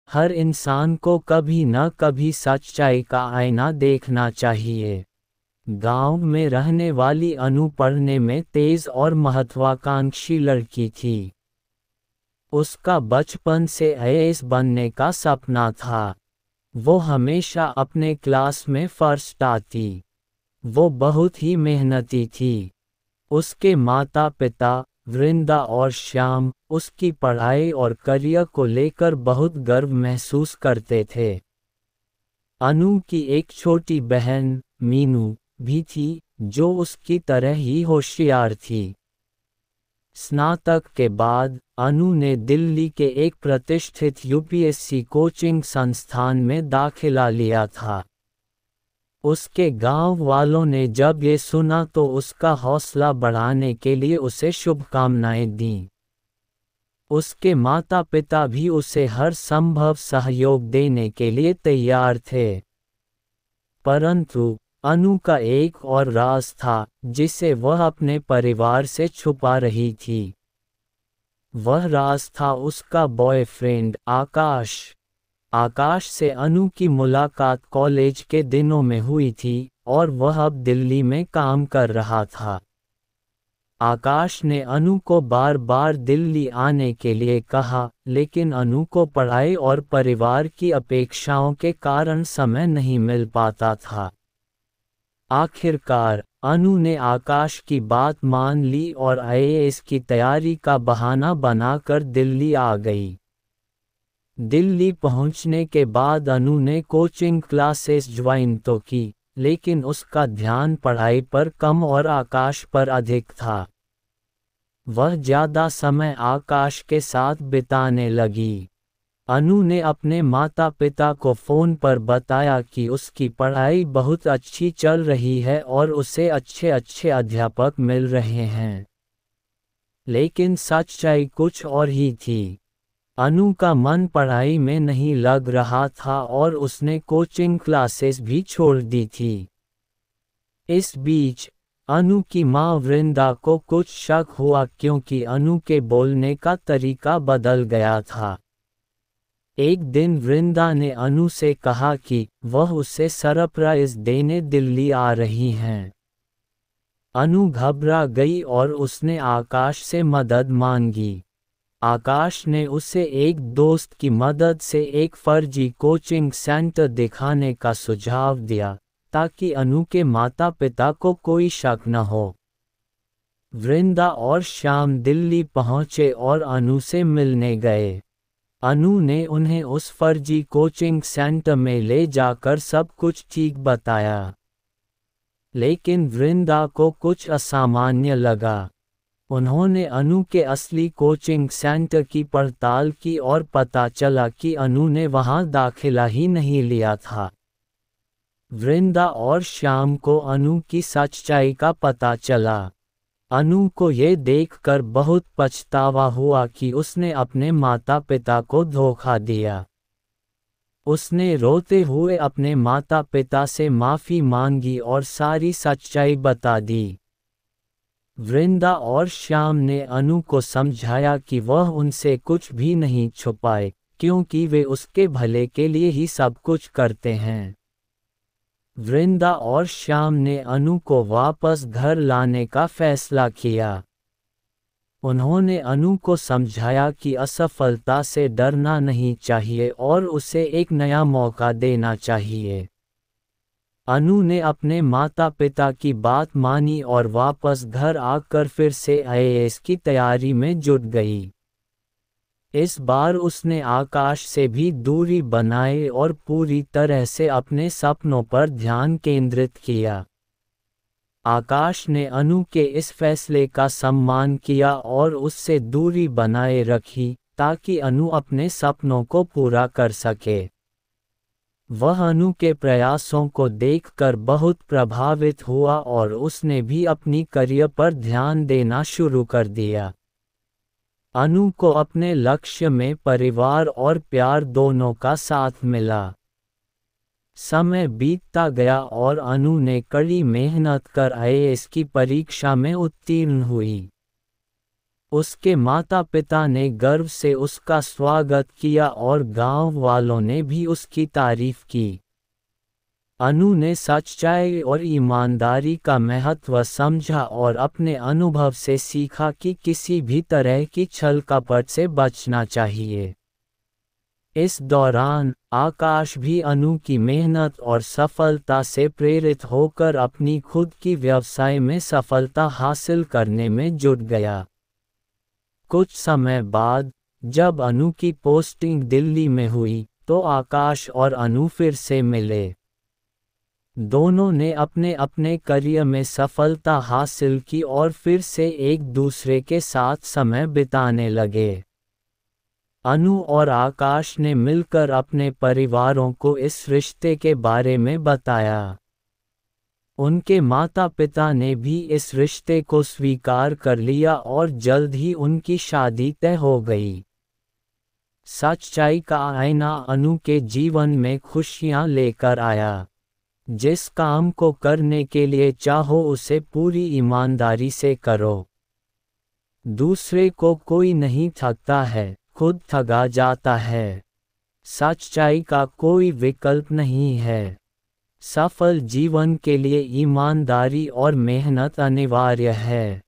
हर इंसान को कभी न कभी सच्चाई का आईना देखना चाहिए। गांव में रहने वाली अनु पढ़ने में तेज और महत्वाकांक्षी लड़की थी। उसका बचपन से आईएएस बनने का सपना था। वो हमेशा अपने क्लास में फर्स्ट आती। वो बहुत ही मेहनती थी। उसके माता पिता वृंदा और श्याम उसकी पढ़ाई और करियर को लेकर बहुत गर्व महसूस करते थे। अनु की एक छोटी बहन मीनू भी थी, जो उसकी तरह ही होशियार थी। स्नातक के बाद अनु ने दिल्ली के एक प्रतिष्ठित यूपीएससी कोचिंग संस्थान में दाखिला लिया था। उसके गांव वालों ने जब ये सुना तो उसका हौसला बढ़ाने के लिए उसे शुभकामनाएं दीं। उसके माता पिता भी उसे हर संभव सहयोग देने के लिए तैयार थे। परंतु अनु का एक और राज था, जिसे वह अपने परिवार से छुपा रही थी। वह राज था उसका बॉयफ्रेंड आकाश। आकाश से अनु की मुलाकात कॉलेज के दिनों में हुई थी और वह अब दिल्ली में काम कर रहा था। आकाश ने अनु को बार बार दिल्ली आने के लिए कहा, लेकिन अनु को पढ़ाई और परिवार की अपेक्षाओं के कारण समय नहीं मिल पाता था। आखिरकार अनु ने आकाश की बात मान ली और आईएएस की तैयारी का बहाना बनाकर दिल्ली आ गई। दिल्ली पहुंचने के बाद अनु ने कोचिंग क्लासेस ज्वाइन तो की, लेकिन उसका ध्यान पढ़ाई पर कम और आकाश पर अधिक था। वह ज़्यादा समय आकाश के साथ बिताने लगी। अनु ने अपने माता पिता को फ़ोन पर बताया कि उसकी पढ़ाई बहुत अच्छी चल रही है और उसे अच्छे अच्छे अध्यापक मिल रहे हैं। लेकिन सच्चाई कुछ और ही थी। अनु का मन पढ़ाई में नहीं लग रहा था और उसने कोचिंग क्लासेस भी छोड़ दी थी। इस बीच अनु की माँ वृंदा को कुछ शक हुआ, क्योंकि अनु के बोलने का तरीका बदल गया था। एक दिन वृंदा ने अनु से कहा कि वह उसे सरप्राइज देने दिल्ली आ रही हैं। अनु घबरा गई और उसने आकाश से मदद मांगी। आकाश ने उसे एक दोस्त की मदद से एक फर्जी कोचिंग सेंटर दिखाने का सुझाव दिया, ताकि अनु के माता पिता को कोई शक न हो। वृंदा और श्याम दिल्ली पहुंचे और अनु से मिलने गए। अनु ने उन्हें उस फर्जी कोचिंग सेंटर में ले जाकर सब कुछ ठीक बताया। लेकिन वृंदा को कुछ असामान्य लगा। उन्होंने अनु के असली कोचिंग सेंटर की पड़ताल की और पता चला कि अनु ने वहां दाखिला ही नहीं लिया था। वृंदा और श्याम को अनु की सच्चाई का पता चला। अनु को ये देखकर बहुत पछतावा हुआ कि उसने अपने माता पिता को धोखा दिया। उसने रोते हुए अपने माता पिता से माफ़ी मांगी और सारी सच्चाई बता दी। वृंदा और श्याम ने अनु को समझाया कि वह उनसे कुछ भी नहीं छुपाए, क्योंकि वे उसके भले के लिए ही सब कुछ करते हैं। वृंदा और श्याम ने अनु को वापस घर लाने का फैसला किया। उन्होंने अनु को समझाया कि असफलता से डरना नहीं चाहिए और उसे एक नया मौका देना चाहिए। अनु ने अपने माता पिता की बात मानी और वापस घर आकर फिर से आईएएस की तैयारी में जुट गई। इस बार उसने आकाश से भी दूरी बनाई और पूरी तरह से अपने सपनों पर ध्यान केंद्रित किया। आकाश ने अनु के इस फैसले का सम्मान किया और उससे दूरी बनाए रखी, ताकि अनु अपने सपनों को पूरा कर सके। वह अनु के प्रयासों को देखकर बहुत प्रभावित हुआ और उसने भी अपनी करियर पर ध्यान देना शुरू कर दिया। अनु को अपने लक्ष्य में परिवार और प्यार दोनों का साथ मिला। समय बीतता गया और अनु ने कड़ी मेहनत कर आईएएस की परीक्षा में उत्तीर्ण हुई। उसके माता पिता ने गर्व से उसका स्वागत किया और गांव वालों ने भी उसकी तारीफ की। अनु ने सच्चाई और ईमानदारी का महत्व समझा और अपने अनुभव से सीखा कि किसी भी तरह की छल कपट से बचना चाहिए। इस दौरान आकाश भी अनु की मेहनत और सफलता से प्रेरित होकर अपनी खुद की व्यवसाय में सफलता हासिल करने में जुट गया। कुछ समय बाद जब अनु की पोस्टिंग दिल्ली में हुई तो आकाश और अनु फिर से मिले। दोनों ने अपने अपने करियर में सफलता हासिल की और फिर से एक दूसरे के साथ समय बिताने लगे। अनु और आकाश ने मिलकर अपने परिवारों को इस रिश्ते के बारे में बताया। उनके माता पिता ने भी इस रिश्ते को स्वीकार कर लिया और जल्द ही उनकी शादी तय हो गई। सच्चाई का आईना अनु के जीवन में खुशियां लेकर आया। जिस काम को करने के लिए चाहो उसे पूरी ईमानदारी से करो। दूसरे को कोई नहीं ठगता है, खुद ठगा जाता है। सच्चाई का कोई विकल्प नहीं है। सफल जीवन के लिए ईमानदारी और मेहनत अनिवार्य है।